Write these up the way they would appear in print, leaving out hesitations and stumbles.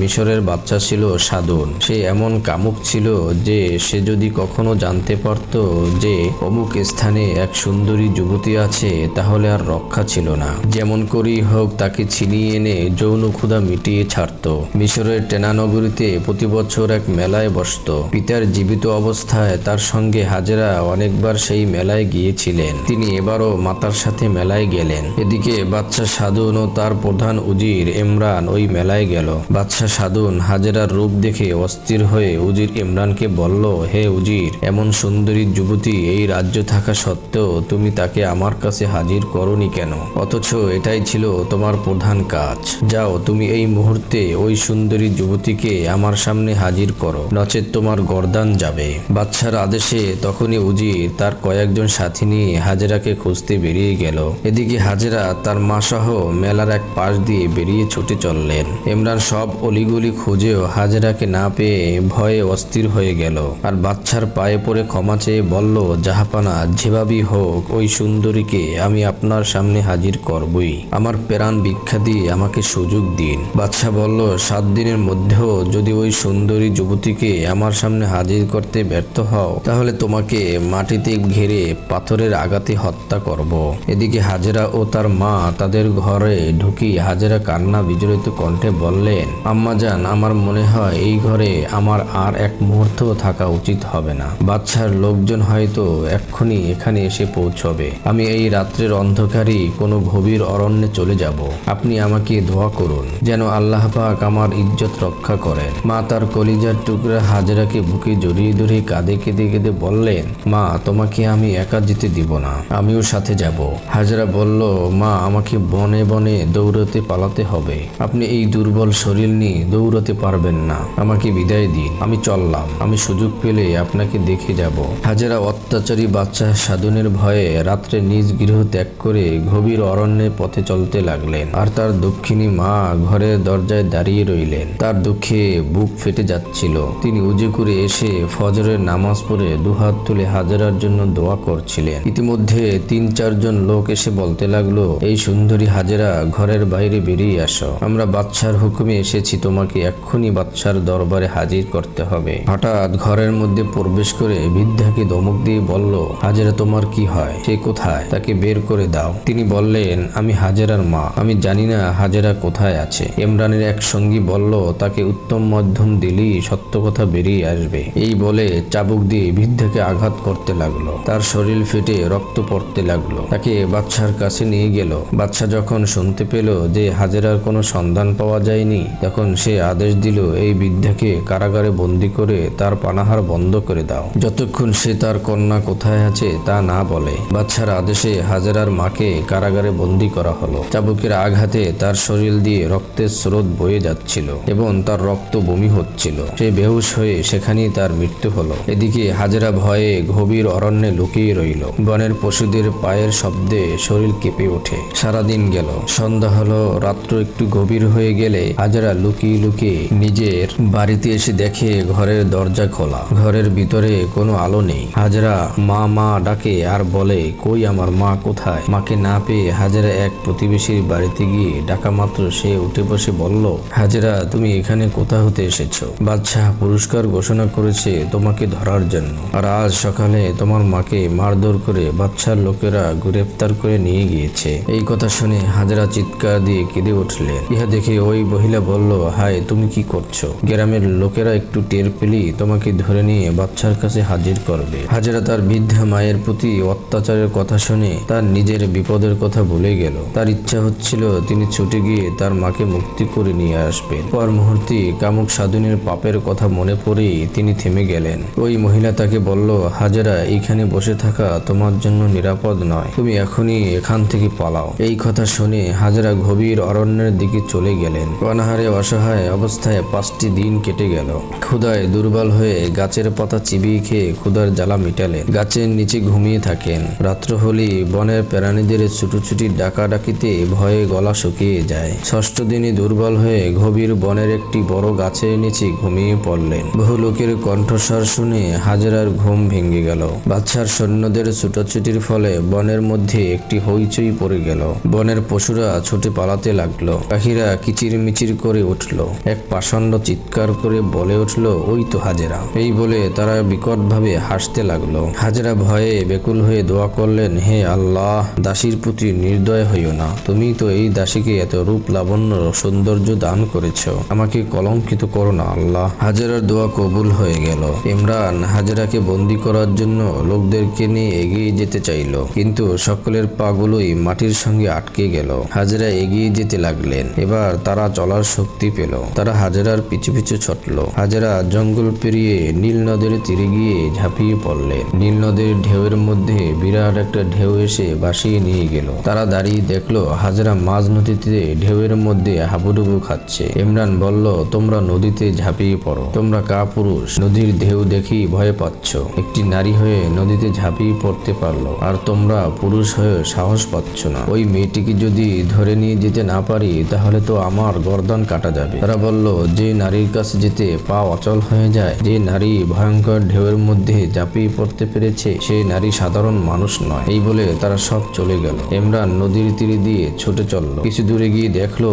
মিশরের বাচ্চা ছিল সাদুন। সে এমন কামুক ছিল যে সে যদি কখনো জানতে পারত যে অমুক স্থানে এক সুন্দরী যুবতী আছে তাহলে আর রক্ষা ছিল না। যেমন করেই হোক তাকে ছিনিয়ে এনে যৌন ক্ষুধা মিটিয়ে ছাড়ত। মিশরের টেনা নগরীতে প্রতি বছর এক মেলায় বসত। পিতার জীবিত অবস্থায় তার সঙ্গে হাজেরা অনেকবার সেই মেলায় গিয়েছিলেন। তিনি এবারও মাতার সাথে মেলায় গেলেন। এদিকে বাদশাহ সাদুন ও তার প্রধান উজির ইমরান ওই মেলায় গেল। বাদশাহ সাদুন হাজেরার রূপ দেখে অস্থির হয়ে উজির ইমরানকে বলল, হে উজির, এমন সুন্দরী যুবতী এই রাজ্য থাকা সত্ত্বেও তুমি তাকে আমার কাছে হাজির করনি কেন? অথচ এটাই ছিল তোমার প্রধান কাজ। যাও, তুমি এই মুহূর্তে ওই সুন্দরী যুবতীকে আমার সামনে হাজির করো, নচেৎ তোমার গর্দান যাবে। বাদশার আদেশে তখনই উজির তার কয়েকজন সাথী নিয়ে হাজেরাকে খুঁজতে বেরিয়ে গেল। এদিকে হাজেরা তার মা সহ মেলার এক পাশ দিয়ে বেরিয়ে ছুটে চললেন। ইমরান সব অলিগলি খুঁজেও হাজেরাকে না পেয়ে ভয়ে অস্থির হয়ে গেল আর বাদশার পায়ে পড়ে ক্ষমা চেয়ে বলল, জাহাপানা, যেভাবেই হোক ওই সুন্দরীকে আমি আপনার সামনে হাজির করবই। আমার প্রাণ ভিক্ষা দিয়ে আমাকে সুযোগ দিন। বাদশাহ বলল, 7 দিনের মধ্যেও যদি ওই সুন্দরী যুবতীকে আমার সামনে হাজির করতে ব্যর্থ হও তাহলে তোমাকে মাটিতে ঘিরে পাথরের আঘাতে হত্যা করব। এদিকে হাজেরা ও তার মা তাদের ঘরে ঢুকি হাজেরা কান্না বিজড়িত কণ্ঠে বললেন, আম্মাজান, আমার মনে হয় এই ঘরে আমার আর এক মুহূর্ত থাকা উচিত হবে না। বাদশার লোকজন হয়তো এক্ষুনি এখানে এসে পৌঁছবে। আমি এই রাত্রের অন্ধকারই কোনো গভীর অরণ্যে চলে যাব। আপনি আমাকে দোয়া করুন যেন আল্লাহ পাক আমার ইজ্জত রক্ষা করেন। মা তার কলিজার টুকরা হাজেরাকে বুকে জড়িয়ে ধরে কাঁদে কেঁদে কেঁদে বললেন, মা, তোমাকে আমি একা যেতে দিব না, আমিও সাথে যাব। হাজেরা বলল, মা, আমাকে বনে বনে দৌড়াতে পালাতে হবে। আপনি এই দুর্বল শরীর নিয়ে দৌড়াতে পারবেন না। আমাকে বিদায় দিন, আমি চললাম। আমি সুযোগ পেলে আপনাকে দেখে যাব। হাজেরা অত্যাচারী বাচ্চা সাধুনের ভয়ে রাত্রে নিজ গৃহ ত্যাগ করে গভীর অরণ্যের পথে চলতে লাগলেন। আর তার দক্ষিণী মা ঘরের দরজায় দাঁড়িয়ে রইলেন। তার দুঃখে বুক ফেটে যাচ্ছিল। তিনি উজু করে এসে ফজরের নামাজ পড়ে দুহাত তুলে হাজেরার জন্য দোয়া করছিলেন। ইতিমধ্যে 3-4 জন লোক এসে বলতে লাগলো, এই সুন্দরী হাজেরা, ঘরের বাইরে বেরিয়ে আসো। আমরা বাদশার হুকুমে এসেছি, তোমাকে এক্ষুনি বাদশার দরবারে হাজির করতে হবে। হঠাৎ ঘরের মধ্যে প্রবেশ করে বৃদ্ধাকে ধমক দিয়ে বলল, হাজেরা, তোমার কি হয়? সে কোথায়? তাকে বের করে দাও। তিনি বললেন, আমি হাজেরার মা, আমি জানি না হাজেরা কোথায় আছে। ইমরানের এক সঙ্গী বলল, তাকে উত্তম মাধ্যম দিলেই সত্য কথা বেরিয়ে আসবে। এই বলে চাবুক দিয়ে বৃদ্ধাকে আঘাত করতে লাগলো। তার শরীর ফেটে রক্ত পড়তে লাগলো। তাকে বাদশার কাছে নিয়ে গেল। বাদশা যখন শুনতে পেল যে হাজেরার কোনো সন্ধান পাওয়া যায়নি, তখন সে আদেশ দিল, এই বৃদ্ধাকে কারাগারে বন্দি করে তার পানাহার বন্ধ করে দাও, যতক্ষণ সে তার কন্যা কোথায় আছে তা না বলে। বাদশার আদেশে হাজেরার মাকে কারাগারে বন্দি করা হলো। চাবুকের আঘাতে তার শরীর দিয়ে রক্তের স্রোত বয়ে যাচ্ছিল এবং তার রক্ত বমি হচ্ছিল। সে বেহুশ হয়ে সেখানেই তার মৃত্যু হলো। এদিকে হাজেরা ভয়ে গভীর অরণ্যে লুকিয়ে রইল। বনের পশুদের পায়ের শব্দে শরীর কেঁপে ওঠে। সারাদিন গেল, সন্ধ্যা হলো। রাত্র একটু গভীর হয়ে গেলে হাজেরা লুকিয়ে লুকিয়ে নিজের বাড়িতে এসে দেখে ঘরের দরজা খোলা। ঘরের ভিতরে কোনো আলো নেই। হাজেরা মা মা ডাকে আর বলে, কই আমার মা কোথায়? মাকে না পেয়ে হাজেরা এক প্রতিবেশীর বাড়িতে গিয়ে ডাকা মাত্র সে উঠে বসে বলল, হাজেরা, তুমি এখানে কোথা হতে এসেছো? বাদশাহ পুরস্কার ঘোষণা করেছে তোমাকে ধরার জন্য। আর আজ সকালে তোমার মাকে মারধর করে বাদশার লোকেরা গ্রেফতার করে নিয়ে গিয়েছে। এই কথা শুনে হাজেরা চিৎকার দিয়ে কেঁদে উঠলেন। ইহা দেখে ওই মহিলা বলল, হায়, তুমি কি করছো? গ্রামের লোকেরা একটু টের পেলেই তোমাকে ধরে নিয়ে বাদশার কাছে হাজির করবে। হাজেরা তার বৃদ্ধা মায়ের প্রতি অত্যাচারের কথা শুনে তার নিজের বিপদের কথা ভুলে গেল। তার ইচ্ছা হচ্ছিল তিনি ছুটে গিয়ে তার মাকে মুক্তি করে নিয়ে আসবেন। পর মুহূর্তে কামুক সাধুনের পাপের কথা মনে পড়েই তিনি থেমে গেলেন। ওই মহিলা তাকে বলল, হাজেরা, এইখানে বসে থাকা তোমার জন্য নিরাপদ নয়, তুমি এখনই এখান থেকে পালাও। এই কথা শুনে হাজেরা গভীর অরণ্যের দিকে চলে গেলেন। অনাহারে অসহায় অবস্থায় 5টি দিন কেটে গেল। ক্ষুধায় দুর্বল হয়ে গাছের পাতা চিবিয়ে খেয়ে ক্ষুধার জ্বালা মিটালেন। গাছের নিচে ঘুমিয়ে থাকেন। রাত্র হলেই বনের প্রাণীদের ছুটোছুটি ডাকাডাকিতে ভয়ে গলা শুকিয়ে যায়। 6ষ্ঠ দিনে দুর্বল হয়ে গভীর বনের একটি বড় গাছের নিচে ঘুমিয়ে পড়লেন। বহু লোকের কণ্ঠস্বর শুনে হাজেরার ঘুম ভেঙে গেল। বাদশার সৈন্যদের ছুটোছুটির ফলে বনের মধ্যে একটি হইচই পড়ে গেল। বনের পশুরা ছুটে পালাতে লাগলো। পাখিরা কিচিরমিচির করে উঠল। উঠল। এক পাষণ্ড চিৎকার করে বলে উঠল, ওই তো হাজেরা। এই বলে তারা বিকটভাবে হাসতে লাগলো। হাজেরা ভয়ে বেকুল হয়ে দোয়া করলেন, হে আল্লাহ, দাসীর প্রতি নির্দয় হইও না। তুমি তো এই দাসীকে এত রূপ লাবণ্য সৌন্দর্য দান করেছ, আমাকে কলঙ্কিত করো না আল্লাহ। হাজেরার দোয়া কবুল হয়ে গেল। ইমরান হাজেরাকে বন্দি করার জন্য লোকদেরকে নিয়ে এগিয়ে যেতে চাইল, কিন্তু সকলের পাগুলোই মাটির সঙ্গে আটকে গেল। হাজেরা এগিয়ে যেতে লাগলেন। এবার তারা চলার শক্তি পেল। তারা হাজেরার পিছু পিছু ছুটল। হাজেরা জঙ্গল পেরিয়ে নীল নদের তীরে গিয়ে ঝাঁপিয়ে পড়লেন। নীল নদের ঢেউয়ের মধ্যে বিরাট একটা ঢেউ এসে ভাসিয়ে নিয়ে গেল। তারা দাঁড়িয়ে দেখলো হাজেরা মাঝ নদীতে ঢেউয়ের মধ্যে হাবুডুবু খাচ্ছে। ইমরান বলল, তোমরা নদীতে ঝাঁপিয়ে পড়ো, তোমরা কাপুরুষ, নদীর ঢেউ দেখি ভয় পাচ্ছ। একটি নারী হয়ে নদীতে ঝাঁপিয়ে পড়তে পারলো, আর তোমরা পুরুষ হয়ে সাহস পাচ্ছ না। ওই মেয়েটিকে যদি ধরে নিয়ে যেতে না পারি তাহলে তো আমার গর্দান কাটা যাবে। তারা বলল, যে নারীর কাছে যেতে পা অচল হয়ে যায়, যে নারী ভয়ঙ্কর ঢেউয়ের মধ্যে ঝাঁপিয়ে পড়তে পেরেছে, সেই নারী সাধারণ মানুষ নয়। এই বলে তারা সব চলে গেল। ইমরান নদীর তীরে দিয়ে ছুটে চলল। কিছু দূরে গিয়ে দেখলো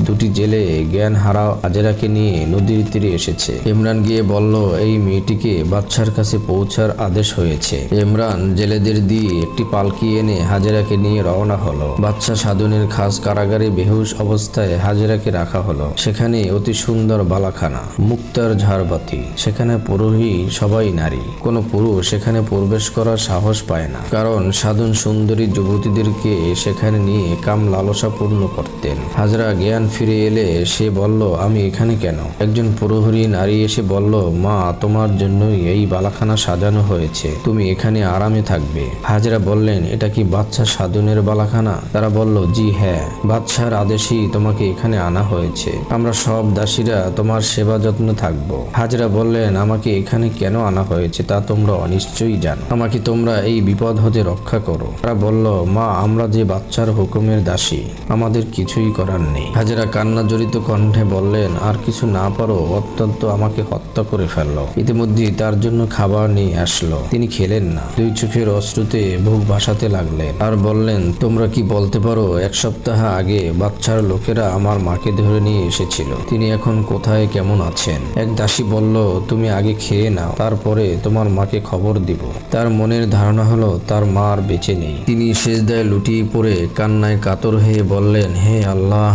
দুটি জেলে জ্ঞান হারা হাজেরাকে নিয়ে নদীর তীরে এসেছে। ইমরান গিয়ে বলল, এই মেয়েটিকে বাদশার কাছে পৌঁছার আদেশ হয়েছে। ইমরান জেলেদের দিয়ে একটি পালকি এনে হাজেরাকে নিয়ে রওনা হলো। বাদশা সাধনের খাস কারাগারে বেহুশ অবস্থায় হাজেরাকে রাখা হলো। সেখানে অতি সুন্দর বালাখানা, মুক্তার ঝাড়বাতি। সেখানে পুরোহিত সবাই নারী। কোনো পুরুষ সেখানে প্রবেশ করার সাহস পায় না, কারণ সাধন সুন্দরী যুবতীদেরকে সেখানে নিয়ে কাম লালসা পূর্ণ করতেন। হাজেরা জ্ঞান ফিরে এলে সে বলল, আমি এখানে কেন? একজন পুরোহিত নারী এসে বলল, মা, তোমার জন্যই এই বালাখানা সাজানো হয়েছে, তুমি এখানে আরামে থাকবে। হাজেরা বললেন, এটা কি বাদশাহ সাধনের বালাখানা? তারা বলল, জি হ্যাঁ, বাদশাহর আদেশেই তোমাকে এখানে আনা হয়েছে। আমরা সব দাসীরা তোমার সেবা যত্ন থাকবো। হাজেরা বললেন, আমাকে এখানে কেন আনা হয়েছে তা তোমরা নিশ্চয়ই জানো। আমাকে তোমরা এই বিপদ হতে রক্ষা করো। তারা বলল, মা, আমরা যে বাদশার হুকুমের দাসী, আমাদের কিছুই করার নেই। হাজেরা কান্না জড়িত কণ্ঠে বললেন, আর কিছু না পারো অত্যন্ত আমাকে হত্যা করে ফেললো। ইতিমধ্যে তার জন্য খাবার নিয়ে আসলো। তিনি খেলেন না। দুই চোখের অশ্রুতে বুক ভাসাতে লাগলেন আর বললেন, তোমরা কি বলতে পারো, এক সপ্তাহ আগে বাদশার লোকেরা আমার মাকে ধরে নিয়ে এসেছিল। তিনি এখন কোথায়, কেমন আছেন? এক দাসী বলল, তুমি আগে খেয়ে নাও, তারপরে তোমার মাকে খবর দিব। তার মনের ধারণা হলো তার মা আর বেঁচে নেই। তিনি সেজদায় লুটিয়ে পড়ে কান্নায় কাতর হয়ে বললেন, হে আল্লাহ,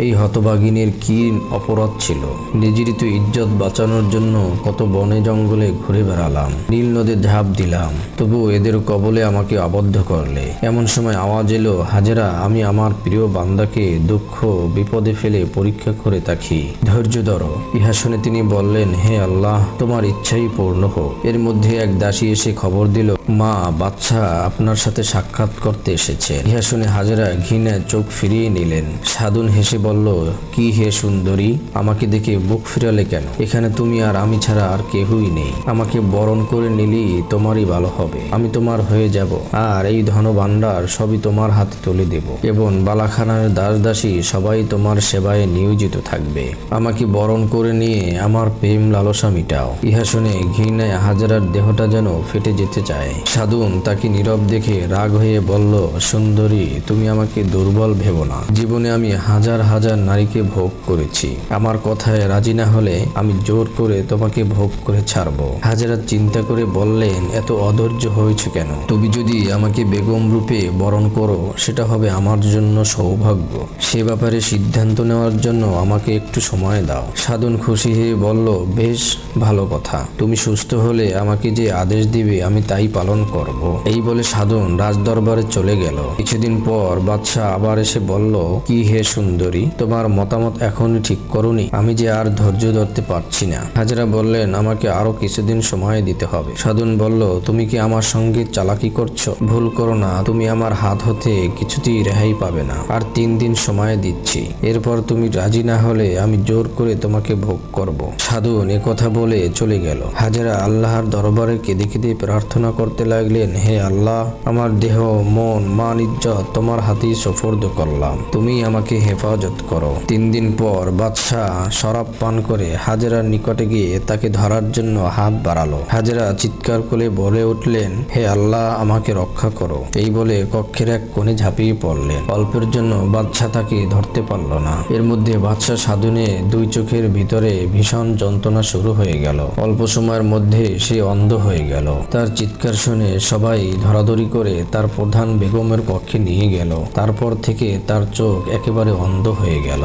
এই হতভাগিনীর কি অপরাধ ছিল? নিজেরই তো ইজ্জত বাঁচানোর জন্য কত বনে জঙ্গলে ঘুরে বেড়ালাম, নীল নদে ঝাঁপ দিলাম, তবু এদের কবলে আমাকে আবদ্ধ করলে। এমন সময় আওয়াজ এলো, হাজেরা, আমি আমার প্রিয় বান্দাকে দুঃখ বিপদে ফেলে পরীক্ষা করে থাকি, ধৈর্য ধরো। ইহা শুনে তিনি বললেন, হে আল্লাহ, তোমার ইচ্ছাই পূর্ণ হোক। এর মধ্যে এক দাসী এসে খবর দিল, মা, বাদশাহ আপনার সাথে সাক্ষাৎ করতে এসেছে। ইহা শুনে হাজেরা ঘৃণায় চোখ ফিরিয়ে নিলেন। সাধন হেসে বলল, কি হে সুন্দরী, আমাকে দেখে বুক ফিরালে কেন? এখানে তুমি আর আমি ছাড়া আর কেহই নেই। আমাকে বরণ করে নিলেই তোমারই ভালো হবে। আমি তোমার হয়ে যাব, আর এই ধন ভাণ্ডার সবই তোমার হাতে তুলে দেব, এবং বালাখানার দাস দাসী সবাই তোমার সেবায় নিয়োজিত থাকবে। আমাকে বরণ করে নিয়ে আমার প্রেম লালসা মিটাও। ইহা শুনে ঘৃণায় হাজেরার দেহটা যেন ফেটে যেতে চায়। সাধন তাকে নীরব দেখে রাগ হয়ে বলল, সুন্দরী, তুমি আমাকে দুর্বল ভেবো না। জীবনে আমি হাজার হাজার নারীকে ভোগ করেছি। আমার কথায় রাজি না হলে আমি জোর করে তোমাকে ভোগ করে ছাড়বো। হাজেরা চিন্তা করে বললেন, এত অধৈর্য হয়েছে কেন? তুমি যদি আমাকে বেগম রূপে বরণ করো, সেটা হবে আমার জন্য সৌভাগ্য। সে ব্যাপারে সিদ্ধান্ত নেওয়ার জন্য আমাকে একটু সময় দাও। সাধন খুশি হয়ে বলল, বেশ ভালো কথা, তুমি সুস্থ হলে আমাকে যে আদেশ দিবে আমি তাই পালন করব। এই বলে সাধন রাজদরবারে চলে গেল। কিছুদিন পর বাদশাহ আবার এসে বলল, কি হে সুন্দরী, তোমার মতামত এখনই ঠিক করোনি? আমি যে আর ধৈর্য ধরতে পারছি না। হাজেরা বললেন, আমাকে আরো কিছুদিন সময় দিতে হবে। সাধন বলল, তুমি কি আমার সঙ্গে চালাকি করছো? ভুল করো না, তুমি আমার হাত হতে কিছুতেই রেহাই পাবে না। আর 3 দিন সময় দিচ্ছি, এরপর তুমি রাজি না হলে আমি জোর করে তোমাকে ভোগ করব। সাধন কথা বলে চলে গেল। হাজেরা আল্লাহর দরবারে কেঁদে কেঁদে প্রার্থনা করতে লাগলেন, হে আল্লাহ, আমার দেহ, মন, মান, ইজ্জত তোমার হাতেই সুপর্দ করলাম, তুমি আমাকে হেফাজত পরিশোধ করো। 3 দিন পর বাদশাহ শরাব পান করে হাজেরার নিকটে গিয়ে তাকে ধরার জন্য হাত বাড়ালো। হাজেরা চিৎকার করে বলে উঠলেন, হে আল্লাহ, আমাকে রক্ষা করো। এই বলে কক্ষের এক কোণে ঝাঁপিয়ে পড়লেন। অল্পের জন্য বাদশাহ তাকে ধরতে পারল না। এর মধ্যে বাদশাহ সাধনে 2 চোখের ভিতরে ভীষণ যন্ত্রণা শুরু হয়ে গেল। অল্প সময়ের মধ্যে সে অন্ধ হয়ে গেল। তার চিৎকার শুনে সবাই ধরাধরি করে তার প্রধান বেগমের কক্ষে নিয়ে গেল। তারপর থেকে তার চোখ একেবারে অন্ধ হয়ে গেল।